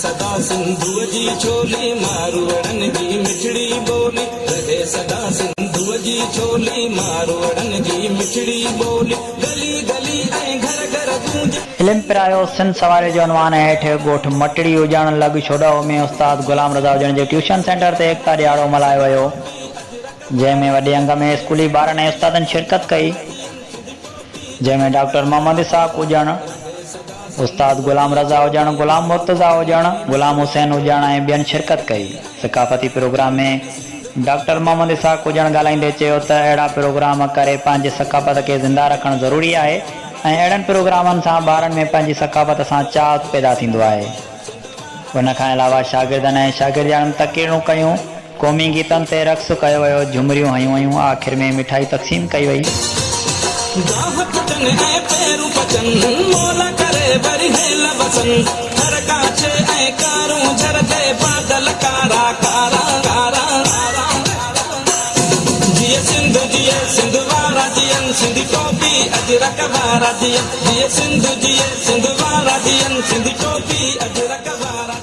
सदा सिंधु जी छोली मारवड़न जी मिठड़ी बोली रहे सदा सिंधु जी छोली मारवड़न जी मिठड़ी बोली गली गली ऐं घर घर गूंजे। इल्म पिरायो सिंध सवारे जो अनवान हेठ गोठ मटड़ी उजाण लॻ छोड़ाओ में उस्ताद गुलाम रज़ा हुजण जे ट्यूशन सेंटर ते एकता ॾियारो मल्हायो वियो, जंहिंमें वॾे अंग में स्कूली ॿारनि ऐं उस्तादनि शिरकत कई, जंहिंमें डॉक्टर मोहम्मद इसाक हुजण, उस्ताद गुलाम रज़ा हुजण, गुलाम मुर्तज़ा हुजण, गुलाम हुसैन हुजण ऐं ॿियनि शिरकत कई। सकाफ़ती प्रोग्राम में डॉक्टर मोहम्मद इसाक हुजण ॻाल्हाईंदे चयो त अहिड़ा प्रोग्राम करे पंहिंजे सकाफ़त खे ज़िंदा रखणु ज़रूरी आहे ऐं अहिड़नि प्रोग्रामनि सां ॿारनि में पंहिंजी सकाफ़त सां चाह पैदा थींदो आहे। उन खां अलावा शागिर्दनि ऐं शागिर्दियाणनि तक़रीरूं कयूं, क़ौमी गीतनि ते रक़्स कयो वियो, झुमरियूं हयूं वयूं, आख़िर में मिठाई तक़सीम कई वई। सिंध वारा जियन सिंधी टोपी अजरक वारा जियन सिंध वारा जियन सिंधी टोपी अजरक वारा।